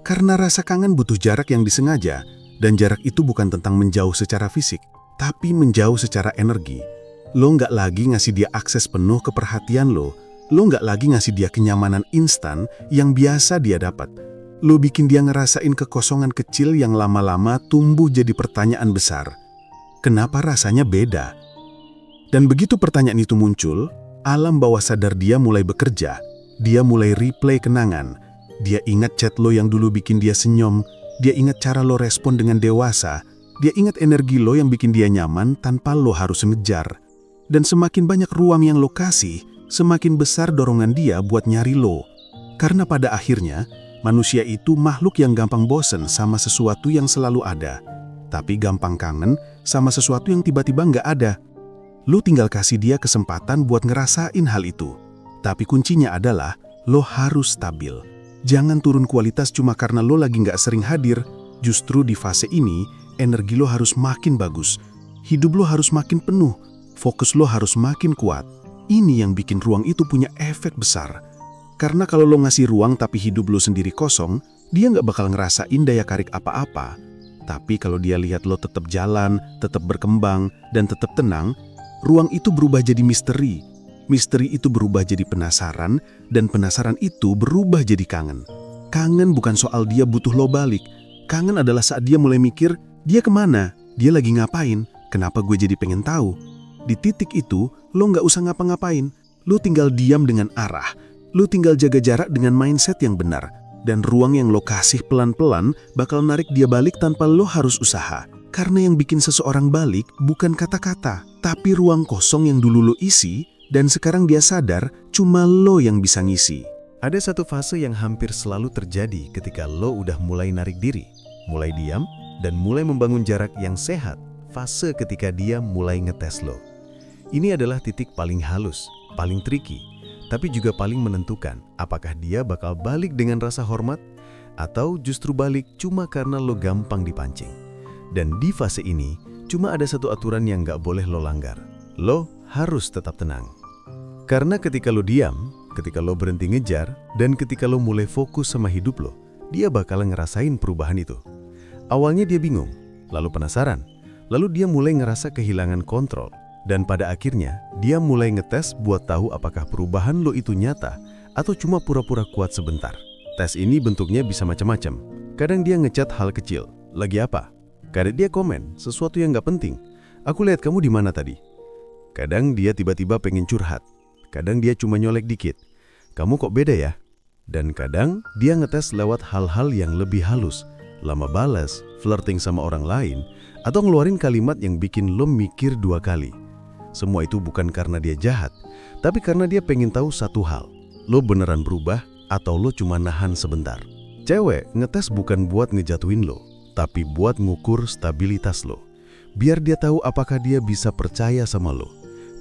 [SPEAKER 1] Karena rasa kangen butuh jarak yang disengaja, dan jarak itu bukan tentang menjauh secara fisik, tapi menjauh secara energi. Lo nggak lagi ngasih dia akses penuh ke perhatian lo nggak lagi ngasih dia kenyamanan instan yang biasa dia dapat. Lo bikin dia ngerasain kekosongan kecil yang lama-lama tumbuh jadi pertanyaan besar. Kenapa rasanya beda? Dan begitu pertanyaan itu muncul, alam bawah sadar dia mulai bekerja. Dia mulai replay kenangan. Dia ingat chat lo yang dulu bikin dia senyum. Dia ingat cara lo respon dengan dewasa. Dia ingat energi lo yang bikin dia nyaman tanpa lo harus ngejar. Dan semakin banyak ruang yang lo kasih, semakin besar dorongan dia buat nyari lo. Karena pada akhirnya, manusia itu makhluk yang gampang bosen sama sesuatu yang selalu ada. Tapi gampang kangen sama sesuatu yang tiba-tiba nggak ada. Lo tinggal kasih dia kesempatan buat ngerasain hal itu. Tapi kuncinya adalah, lo harus stabil. Jangan turun kualitas cuma karena lo lagi nggak sering hadir. Justru di fase ini, energi lo harus makin bagus. Hidup lo harus makin penuh. Fokus lo harus makin kuat. Ini yang bikin ruang itu punya efek besar. Karena kalau lo ngasih ruang tapi hidup lo sendiri kosong, dia nggak bakal ngerasain daya tarik apa-apa. Tapi kalau dia lihat lo tetap jalan, tetap berkembang, dan tetap tenang, ruang itu berubah jadi misteri. Misteri itu berubah jadi penasaran, dan penasaran itu berubah jadi kangen. Kangen bukan soal dia butuh lo balik. Kangen adalah saat dia mulai mikir, dia kemana? Dia lagi ngapain? Kenapa gue jadi pengen tahu? Di titik itu, lo nggak usah ngapa-ngapain. Lo tinggal diam dengan arah. Lo tinggal jaga jarak dengan mindset yang benar. Dan ruang yang lo kasih pelan-pelan bakal narik dia balik tanpa lo harus usaha. Karena yang bikin seseorang balik bukan kata-kata, tapi ruang kosong yang dulu lo isi, dan sekarang dia sadar cuma lo yang bisa ngisi.
[SPEAKER 3] Ada satu fase yang hampir selalu terjadi ketika lo udah mulai narik diri, mulai diam, dan mulai membangun jarak yang sehat. Fase ketika dia mulai ngetes lo. Ini adalah titik paling halus, paling tricky, tapi juga paling menentukan apakah dia bakal balik dengan rasa hormat atau justru balik cuma karena lo gampang dipancing. Dan di fase ini, cuma ada satu aturan yang nggak boleh lo langgar. Lo harus tetap tenang. Karena ketika lo diam, ketika lo berhenti ngejar, dan ketika lo mulai fokus sama hidup lo, dia bakal ngerasain perubahan itu. Awalnya dia bingung, lalu penasaran, lalu dia mulai ngerasa kehilangan kontrol. Dan pada akhirnya, dia mulai ngetes buat tahu apakah perubahan lo itu nyata atau cuma pura-pura kuat sebentar. Tes ini bentuknya bisa macam-macam. Kadang dia ngechat hal kecil, lagi apa? Kadang dia komen sesuatu yang nggak penting.
[SPEAKER 1] Aku lihat kamu di mana tadi. Kadang dia tiba-tiba pengen curhat. Kadang dia cuma nyolek dikit. Kamu kok beda ya? Dan kadang dia ngetes lewat hal-hal yang lebih halus. Lama balas, flirting sama orang lain, atau ngeluarin kalimat yang bikin lo mikir 2 kali. Semua itu bukan karena dia jahat, tapi karena dia pengen tahu satu hal. Lo beneran berubah atau lo cuma nahan sebentar? Cewek ngetes bukan buat ngejatuhin lo, tapi buat ngukur stabilitas lo. Biar dia tahu apakah dia bisa percaya sama lo.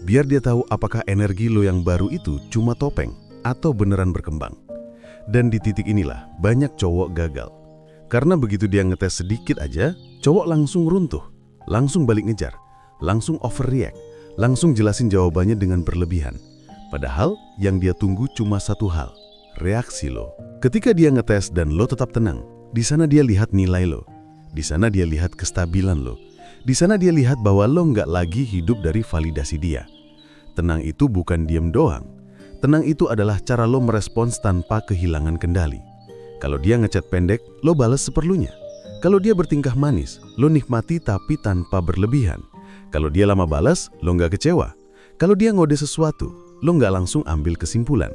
[SPEAKER 1] Biar dia tahu apakah energi lo yang baru itu cuma topeng atau beneran berkembang. Dan di titik inilah banyak cowok gagal. Karena begitu dia ngetes sedikit aja, cowok langsung runtuh, langsung balik ngejar, langsung overreact, langsung jelasin jawabannya dengan berlebihan. Padahal yang dia tunggu cuma satu hal, reaksi lo. Ketika dia ngetes dan lo tetap tenang, di sana dia lihat nilai lo. Di sana dia lihat kestabilan lo. Di sana dia lihat bahwa lo nggak lagi hidup dari validasi dia. Tenang itu bukan diem doang. Tenang itu adalah cara lo merespons tanpa kehilangan kendali. Kalau dia ngechat pendek, lo balas seperlunya. Kalau dia bertingkah manis, lo nikmati tapi tanpa berlebihan. Kalau dia lama balas, lo nggak kecewa. Kalau dia ngode sesuatu, lo nggak langsung ambil kesimpulan.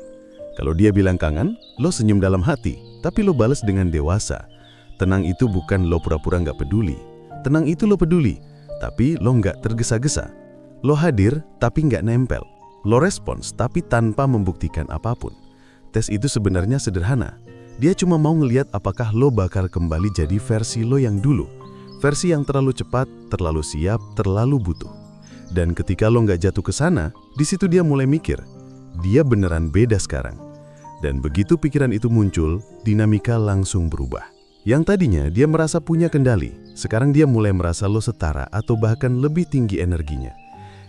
[SPEAKER 1] Kalau dia bilang kangen, lo senyum dalam hati, tapi lo balas dengan dewasa. Tenang itu bukan lo pura-pura nggak peduli. Tenang itu lo peduli, tapi lo nggak tergesa-gesa. Lo hadir, tapi nggak nempel. Lo respons, tapi tanpa membuktikan apapun. Tes itu sebenarnya sederhana. Dia cuma mau ngeliat apakah lo bakal kembali jadi versi lo yang dulu. Versi yang terlalu cepat, terlalu siap, terlalu butuh. Dan ketika lo nggak jatuh ke sana, di situ dia mulai mikir, dia beneran beda sekarang. Dan begitu pikiran itu muncul, dinamika langsung berubah. Yang tadinya dia merasa punya kendali, sekarang dia mulai merasa lo setara atau bahkan lebih tinggi energinya.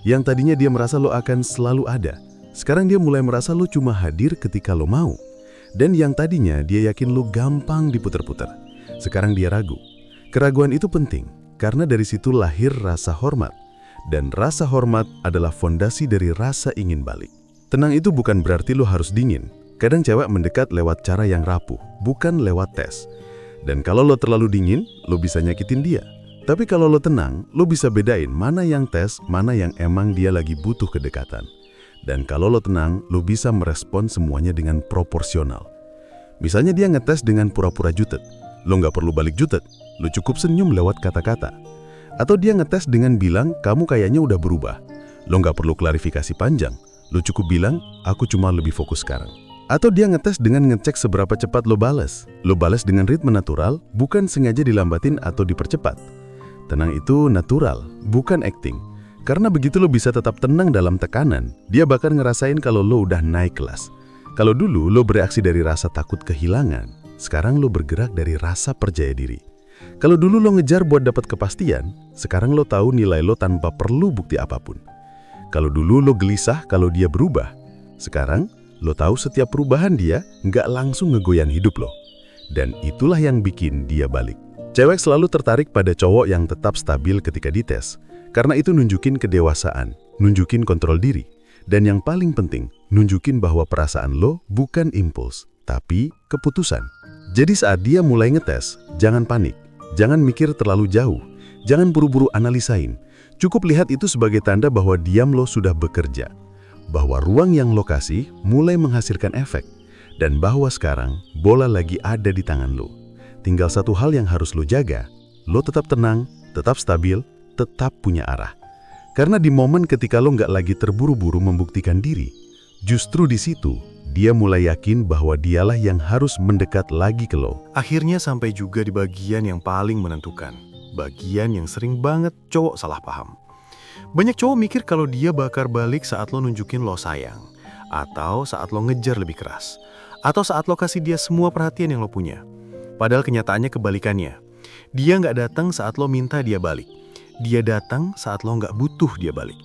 [SPEAKER 1] Yang tadinya dia merasa lo akan selalu ada, sekarang dia mulai merasa lo cuma hadir ketika lo mau. Dan yang tadinya dia yakin lo gampang diputer-puter, sekarang dia ragu. Keraguan itu penting, karena dari situ lahir rasa hormat. Dan rasa hormat adalah fondasi dari rasa ingin balik. Tenang itu bukan berarti lo harus dingin. Kadang cewek mendekat lewat cara yang rapuh, bukan lewat tes. Dan kalau lo terlalu dingin, lo bisa nyakitin dia. Tapi kalau lo tenang, lo bisa bedain mana yang tes, mana yang emang dia lagi butuh kedekatan. Dan kalau lo tenang, lo bisa merespon semuanya dengan proporsional. Misalnya dia ngetes dengan pura-pura jutek. Lo nggak perlu balik jutek, lo cukup senyum lewat kata-kata. Atau dia ngetes dengan bilang, kamu kayaknya udah berubah. Lo nggak perlu klarifikasi panjang, lo cukup bilang, aku cuma lebih fokus sekarang. Atau dia ngetes dengan ngecek seberapa cepat lo balas. Lo balas dengan ritme natural, bukan sengaja dilambatin atau dipercepat. Tenang itu natural, bukan acting. Karena begitu lo bisa tetap tenang dalam tekanan, dia bakal ngerasain kalau lo udah naik kelas. Kalau dulu lo bereaksi dari rasa takut kehilangan, sekarang lo bergerak dari rasa percaya diri. Kalau dulu lo ngejar buat dapat kepastian, sekarang lo tahu nilai lo tanpa perlu bukti apapun. Kalau dulu lo gelisah kalau dia berubah, sekarang lo tahu setiap perubahan dia nggak langsung ngegoyan hidup lo. Dan itulah yang bikin dia balik. Cewek selalu tertarik pada cowok yang tetap stabil ketika dites. Karena itu nunjukin kedewasaan, nunjukin kontrol diri. Dan yang paling penting, nunjukin bahwa perasaan lo bukan impuls, tapi keputusan. Jadi saat dia mulai ngetes, jangan panik. Jangan mikir terlalu jauh. Jangan buru-buru analisain. Cukup lihat itu sebagai tanda bahwa diam lo sudah bekerja. Bahwa ruang yang lo kasih mulai menghasilkan efek, dan bahwa sekarang bola lagi ada di tangan lo. Tinggal satu hal yang harus lo jaga, lo tetap tenang, tetap stabil, tetap punya arah. Karena di momen ketika lo nggak lagi terburu-buru membuktikan diri, justru di situ dia mulai yakin bahwa dialah yang harus mendekat lagi ke lo.
[SPEAKER 4] Akhirnya sampai juga di bagian yang paling menentukan. Bagian yang sering banget cowok salah paham. Banyak cowok mikir kalau dia bakal balik saat lo nunjukin lo sayang, atau saat lo ngejar lebih keras, atau saat lo kasih dia semua perhatian yang lo punya. Padahal kenyataannya kebalikannya. Dia nggak datang saat lo minta dia balik. Dia datang saat lo nggak butuh dia balik.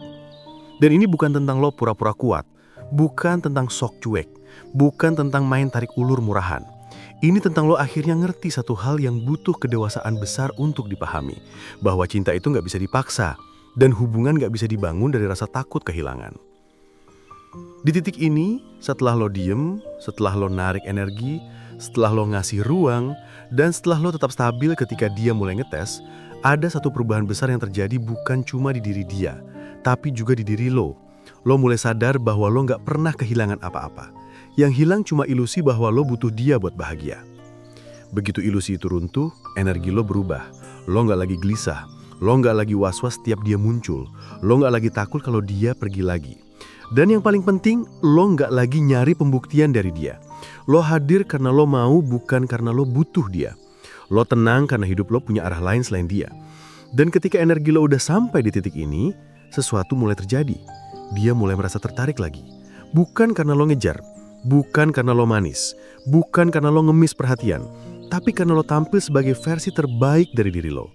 [SPEAKER 4] Dan ini bukan tentang lo pura-pura kuat, bukan tentang sok cuek, bukan tentang main tarik ulur murahan. Ini tentang lo akhirnya ngerti satu hal yang butuh kedewasaan besar untuk dipahami, bahwa cinta itu nggak bisa dipaksa. Dan hubungan gak bisa dibangun dari rasa takut kehilangan. Di titik ini, setelah lo diem, setelah lo narik energi, setelah lo ngasih ruang, dan setelah lo tetap stabil ketika dia mulai ngetes,
[SPEAKER 2] Ada satu perubahan besar yang terjadi bukan cuma di diri dia, tapi juga di diri lo. Lo mulai sadar bahwa lo nggak pernah kehilangan apa-apa. Yang hilang cuma ilusi bahwa lo butuh dia buat bahagia. Begitu ilusi itu runtuh, energi lo berubah. Lo nggak lagi gelisah. Lo nggak lagi was-was setiap dia muncul. Lo nggak lagi takut kalau dia pergi lagi. Dan yang paling penting, lo nggak lagi nyari pembuktian dari dia. Lo hadir karena lo mau, bukan karena lo butuh dia. Lo tenang karena hidup lo punya arah lain selain dia. Dan ketika energi lo udah sampai di titik ini, sesuatu mulai terjadi. Dia mulai merasa tertarik lagi. Bukan karena lo ngejar, bukan karena lo manis, bukan karena lo ngemis perhatian, tapi karena lo tampil sebagai versi terbaik dari diri lo.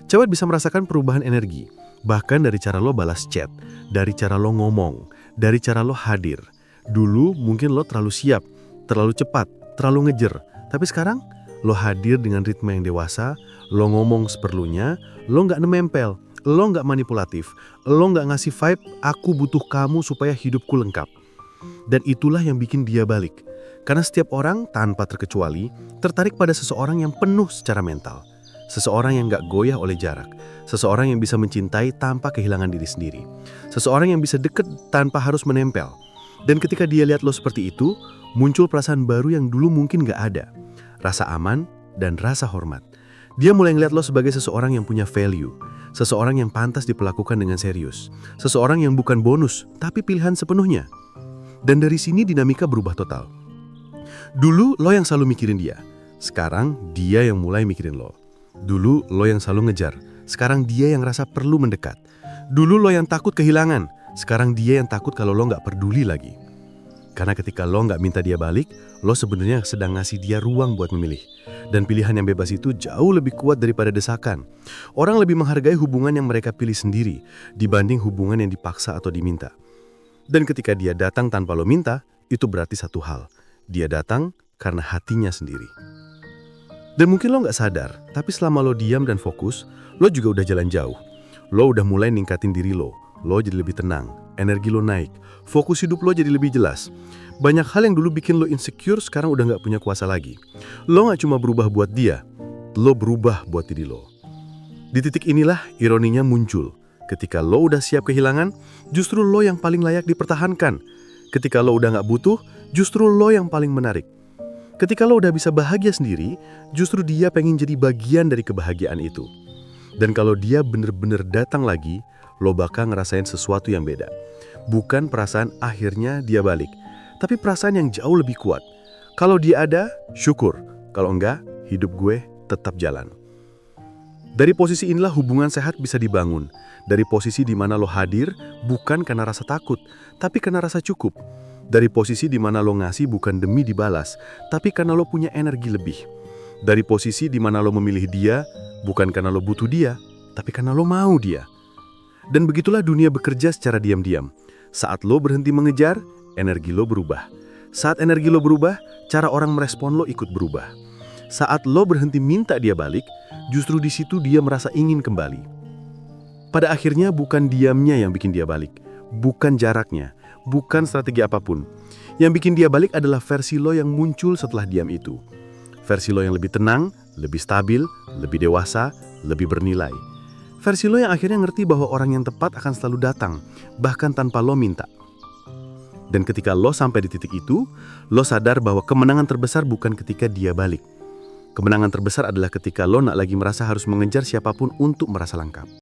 [SPEAKER 2] Cewek bisa merasakan perubahan energi, bahkan dari cara lo balas chat, dari cara lo ngomong, dari cara lo hadir. Dulu mungkin lo terlalu siap, terlalu cepat, terlalu ngejar, tapi sekarang lo hadir dengan ritme yang dewasa, lo ngomong seperlunya, lo nggak nempel, lo nggak manipulatif, lo nggak ngasih vibe, aku butuh kamu supaya hidupku lengkap. Dan itulah yang bikin dia balik. Karena setiap orang, tanpa terkecuali, tertarik pada seseorang yang penuh secara mental. Seseorang yang gak goyah oleh jarak. Seseorang yang bisa mencintai tanpa kehilangan diri sendiri. Seseorang yang bisa deket tanpa harus menempel. Dan ketika dia lihat lo seperti itu, muncul perasaan baru yang dulu mungkin gak ada. Rasa aman dan rasa hormat. Dia mulai ngeliat lo sebagai seseorang yang punya value. Seseorang yang pantas diperlakukan dengan serius. Seseorang yang bukan bonus, tapi pilihan sepenuhnya. Dan dari sini dinamika berubah total. Dulu lo yang selalu mikirin dia. Sekarang dia yang mulai mikirin lo. Dulu lo yang selalu ngejar. Sekarang dia yang rasa perlu mendekat. Dulu lo yang takut kehilangan. Sekarang dia yang takut kalau lo gak peduli lagi. Karena ketika lo gak minta dia balik, lo sebenarnya sedang ngasih dia ruang buat memilih. Dan pilihan yang bebas itu jauh lebih kuat daripada desakan. Orang lebih menghargai hubungan yang mereka pilih sendiri dibanding hubungan yang dipaksa atau diminta. Dan ketika dia datang tanpa lo minta, itu berarti satu hal. Dia datang karena hatinya sendiri. Dan mungkin lo gak sadar, tapi selama lo diam dan fokus, lo juga udah jalan jauh. Lo udah mulai ningkatin diri lo. Lo jadi lebih tenang, energi lo naik, fokus hidup lo jadi lebih jelas. Banyak hal yang dulu bikin lo insecure sekarang udah gak punya kuasa lagi. Lo gak cuma berubah buat dia, lo berubah buat diri lo. Di titik inilah ironinya muncul. Ketika lo udah siap kehilangan, justru lo yang paling layak dipertahankan. Ketika lo udah gak butuh, justru lo yang paling menarik. Ketika lo udah bisa bahagia sendiri, justru dia pengen jadi bagian dari kebahagiaan itu. Dan kalau dia bener-bener datang lagi, lo bakal ngerasain sesuatu yang beda. Bukan perasaan akhirnya dia balik, tapi perasaan yang jauh lebih kuat. Kalau dia ada, syukur. Kalau enggak, hidup gue tetap jalan. Dari posisi inilah hubungan sehat bisa dibangun. Dari posisi di mana lo hadir bukan karena rasa takut, tapi karena rasa cukup. Dari posisi di mana lo ngasih bukan demi dibalas, tapi karena lo punya energi lebih. Dari posisi di mana lo memilih dia bukan karena lo butuh dia, tapi karena lo mau dia. Dan begitulah dunia bekerja secara diam-diam. Saat lo berhenti mengejar, energi lo berubah. Saat energi lo berubah, cara orang merespon lo ikut berubah. Saat lo berhenti minta dia balik, justru di situ dia merasa ingin kembali. Pada akhirnya bukan diamnya yang bikin dia balik, bukan jaraknya, bukan strategi apapun. Yang bikin dia balik adalah versi lo yang muncul setelah diam itu. Versi lo yang lebih tenang, lebih stabil, lebih dewasa, lebih bernilai. Versi lo yang akhirnya ngerti bahwa orang yang tepat akan selalu datang, bahkan tanpa lo minta. Dan ketika lo sampai di titik itu, lo sadar bahwa kemenangan terbesar bukan ketika dia balik. Kemenangan terbesar adalah ketika lo nak lagi merasa harus mengejar siapapun untuk merasa lengkap.